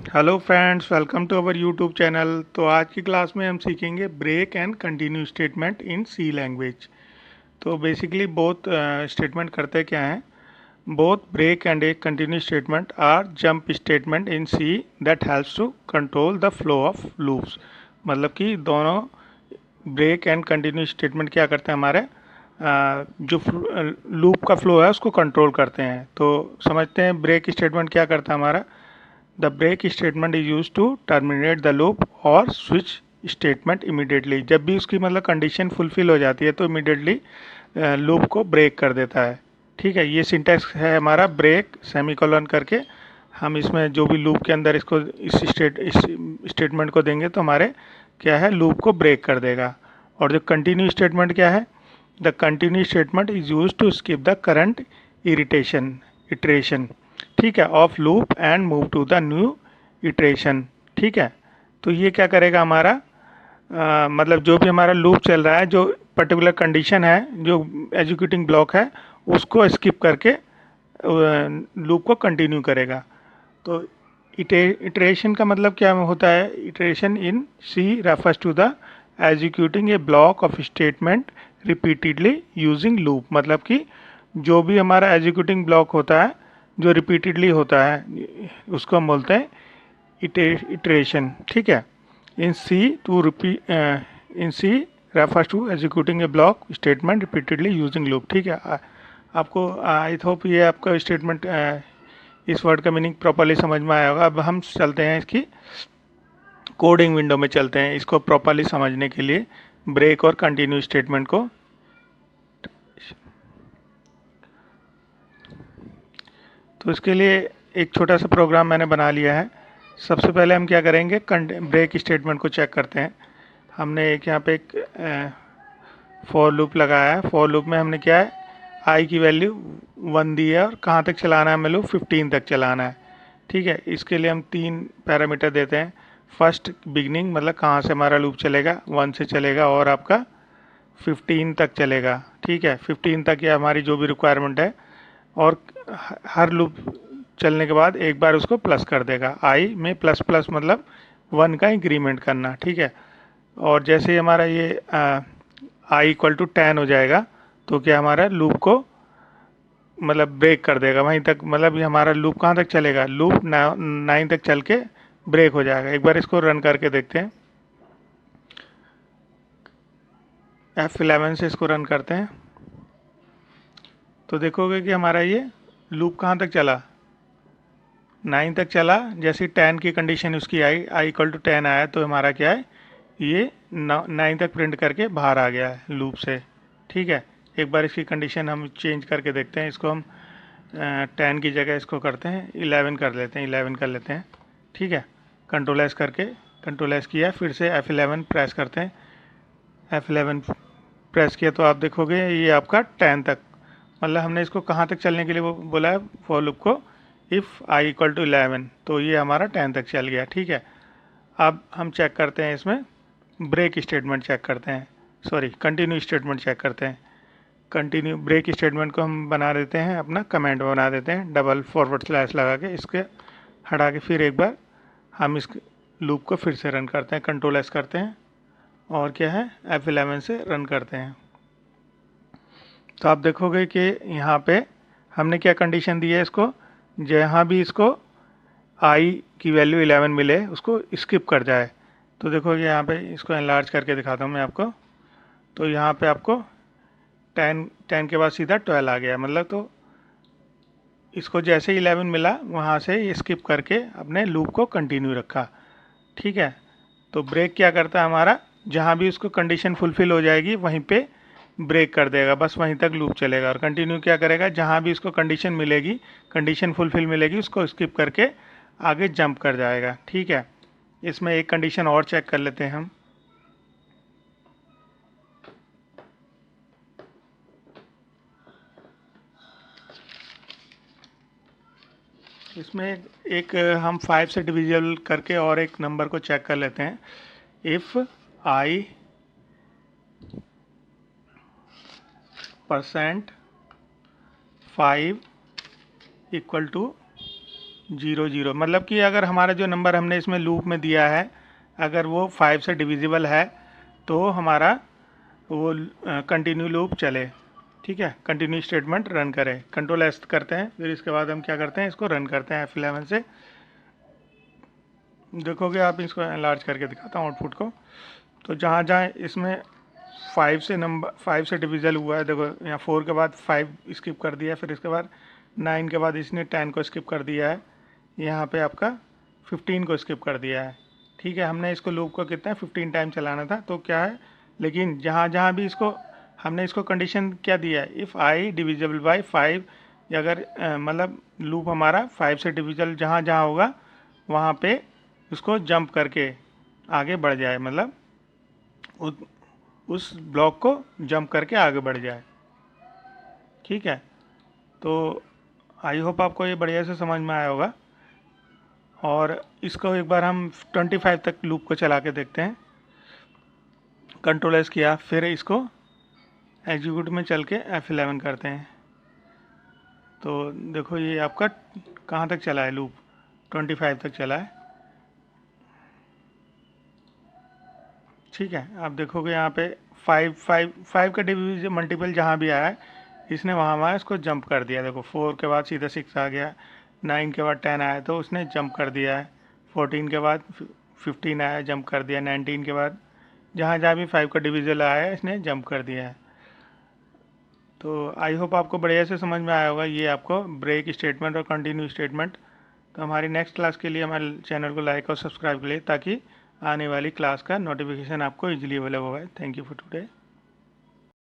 Hello friends, welcome to our YouTube channel. तो आज की क्लास में हम सीखेंगे break and continue statement in C language. तो बेसिकली बोथ स्टेटमेंट करते क्या हैं। Both break and a continue statement are jump statement in C that helps to control the flow of loops. मतलब कि दोनों ब्रेक एंड कंटिन्यू स्टेटमेंट क्या करते हैं, हमारे जो लूप का फ्लो है उसको कंट्रोल करते हैं। तो समझते हैं ब्रेक स्टेटमेंट क्या करता है हमारा। The break statement is used to terminate the loop or switch statement immediately। जब भी उसकी मतलब कंडीशन फुलफिल हो जाती है तो इमीडिएटली लूप को ब्रेक कर देता है। ठीक है, ये सिंटैक्स है हमारा ब्रेक सेमीकोलन करके। हम इसमें जो भी लूप के अंदर इसको इस स्टेटमेंट को देंगे तो हमारे क्या है, लूप को ब्रेक कर देगा। और जो कंटिन्यू स्टेटमेंट क्या है, the continue statement is use to skip the current iteration, ठीक है, of loop and move to the new iteration. ठीक है, तो ये क्या करेगा हमारा, मतलब जो भी हमारा लूप चल रहा है, जो पर्टिकुलर कंडीशन है, जो एग्जीक्यूटिंग ब्लॉक है, उसको स्किप करके लूप को कंटिन्यू करेगा। तो इटरेशन का मतलब क्या होता है, iteration in C refers to the executing a block of statement repeatedly using loop. मतलब कि जो भी हमारा एग्जीक्यूटिंग ब्लॉक होता है जो रिपीटेडली होता है उसको हम बोलते हैं इटरेशन। ठीक है, in C to repeat in C refers to executing a block statement repeatedly using loop. ठीक है, आपको आई होप ये आपका स्टेटमेंट इस वर्ड का मीनिंग प्रॉपरली समझ में आया होगा। अब हम चलते हैं इसकी कोडिंग विंडो में, चलते हैं इसको प्रॉपरली समझने के लिए ब्रेक और कंटिन्यू स्टेटमेंट को। तो इसके लिए एक छोटा सा प्रोग्राम मैंने बना लिया है। सबसे पहले हम क्या करेंगे, ब्रेक स्टेटमेंट को चेक करते हैं। हमने एक यहाँ पे एक फॉर लूप लगाया है। फॉर लूप में हमने क्या है, आई की वैल्यू 1 दी है और कहाँ तक चलाना है हमें, लूप 15 तक चलाना है। ठीक है, इसके लिए हम 3 पैरामीटर देते हैं। फर्स्ट बिगनिंग, मतलब कहाँ से हमारा लूप चलेगा, 1 से चलेगा और आपका 15 तक चलेगा। ठीक है, 15 तक ये हमारी जो भी रिक्वायरमेंट है। और हर लूप चलने के बाद एक बार उसको प्लस कर देगा। आई में प्लस प्लस मतलब 1 का इंक्रीमेंट करना। ठीक है, और जैसे ही हमारा ये आई इक्वल टू 10 हो जाएगा तो क्या हमारा लूप को मतलब ब्रेक कर देगा वहीं तक। मतलब ये हमारा लूप कहाँ तक चलेगा, लूप 9 तक चल के ब्रेक हो जाएगा। एक बार इसको रन करके देखते हैं। F11 से इसको रन करते हैं तो देखोगे कि हमारा ये लूप कहाँ तक चला, 9 तक चला। जैसे 10 की कंडीशन उसकी आई इक्वल टू 10 आया तो हमारा क्या है, ये 9 तक प्रिंट करके बाहर आ गया है लूप से। ठीक है, एक बार इसकी कंडीशन हम चेंज करके देखते हैं। इसको हम 10 की जगह इसको करते हैं 11 कर लेते हैं, 11 कर लेते हैं। ठीक है, कंट्रोल एस करके, कंट्रोल एस किया, फिर से F11 प्रेस करते हैं। F11 प्रेस किया तो आप देखोगे ये आपका 10 तक, मतलब हमने इसको कहाँ तक चलने के लिए वो बोला है फॉर लूप को, इफ़ आई इक्वल टू 11, तो ये हमारा 10 तक चल गया। ठीक है, अब हम चेक करते हैं इसमें ब्रेक स्टेटमेंट चेक करते हैं, सॉरी कंटिन्यू स्टेटमेंट चेक करते हैं। कंटिन्यू ब्रेक स्टेटमेंट को हम बना देते हैं, अपना कमेंट बना देते हैं डबल फॉरवर्ड स्लैश लगा के, इसके हटा के फिर एक बार हम इस लूप को फिर से रन करते हैं। कंट्रोल एस करते हैं और क्या है, F11 से रन करते हैं। तो आप देखोगे कि यहाँ पे हमने क्या कंडीशन दी है, इसको जहाँ भी इसको आई की वैल्यू 11 मिले उसको स्किप कर जाए। तो देखोगे यहाँ पे इसको एनलार्ज करके दिखाता हूँ मैं आपको। तो यहाँ पे आपको 10 के बाद सीधा 12 आ गया, मतलब तो इसको जैसे 11 मिला वहाँ से स्किप करके अपने लूप को कंटिन्यू रखा। ठीक है, तो ब्रेक क्या करता है हमारा, जहाँ भी उसको कंडीशन फुलफिल हो जाएगी वहीं पे ब्रेक कर देगा, बस वहीं तक लूप चलेगा। और कंटिन्यू क्या करेगा, जहाँ भी उसको कंडीशन मिलेगी, कंडीशन फुलफिल मिलेगी, उसको स्किप करके आगे जंप कर जाएगा। ठीक है, इसमें एक कंडीशन और चेक कर लेते हैं हम। इसमें एक हम 5 से डिविजिबल करके और एक नंबर को चेक कर लेते हैं। इफ़ आई % 5 इक्वल टू 0 0, मतलब कि अगर हमारा जो नंबर हमने इसमें लूप में दिया है अगर वो 5 से डिविजिबल है तो हमारा वो कंटिन्यू लूप चले। ठीक है, कंटिन्यू स्टेटमेंट रन करें। कंट्रोल एस करते हैं, फिर इसके बाद हम क्या करते हैं, इसको रन करते हैं F11 से। देखोगे आप, इसको एनलार्ज करके दिखाता हूँ आउटपुट को। तो जहाँ जहाँ इसमें 5 से डिविजल हुआ है, देखो यहाँ 4 के बाद 5 स्किप कर दिया है, फिर इसके बाद 9 के बाद इसने 10 को स्किप कर दिया है, यहाँ पे आपका 15 को स्किप कर दिया है। ठीक है, हमने इसको लूप को कितना 15 टाइम चलाना था, तो क्या है, लेकिन जहाँ जहाँ भी इसको हमने इसको कंडीशन क्या दिया है, इफ़ आई डिविजिबल बाई 5, अगर मतलब लूप हमारा 5 से डिविजल जहाँ जहाँ होगा वहाँ पे उसको जंप करके आगे बढ़ जाए, मतलब उस ब्लॉक को जंप करके आगे बढ़ जाए। ठीक है, तो आई होप आपको ये बढ़िया से समझ में आया होगा। और इसको एक बार हम 25 तक लूप को चला के देखते हैं। कंट्रोल एस किया, फिर इसको एग्जीक्यूट में चल के F11 करते हैं। तो देखो ये आपका कहाँ तक चला है लूप, 25 तक चला है। ठीक है, आप देखोगे यहाँ पे 5 का डिविजन मल्टीपल जहाँ भी आया है इसने वहाँ वहाँ इसको जंप कर दिया। देखो 4 के बाद सीधा 6 आ गया, 9 के बाद 10 आया तो उसने जंप कर दिया है, 14 के बाद 15 आया जंप कर दिया, 19 के बाद जहाँ जहाँ भी 5 का डिविजन आया है इसने जंप कर दिया है। तो आई होप आपको बढ़िया से समझ में आया होगा ये आपको ब्रेक स्टेटमेंट और कंटिन्यू स्टेटमेंट। तो हमारी नेक्स्ट क्लास के लिए हमारे चैनल को लाइक और सब्सक्राइब करिए ताकि आने वाली क्लास का नोटिफिकेशन आपको इजीली अवेलेबल होगा। Thank you for today.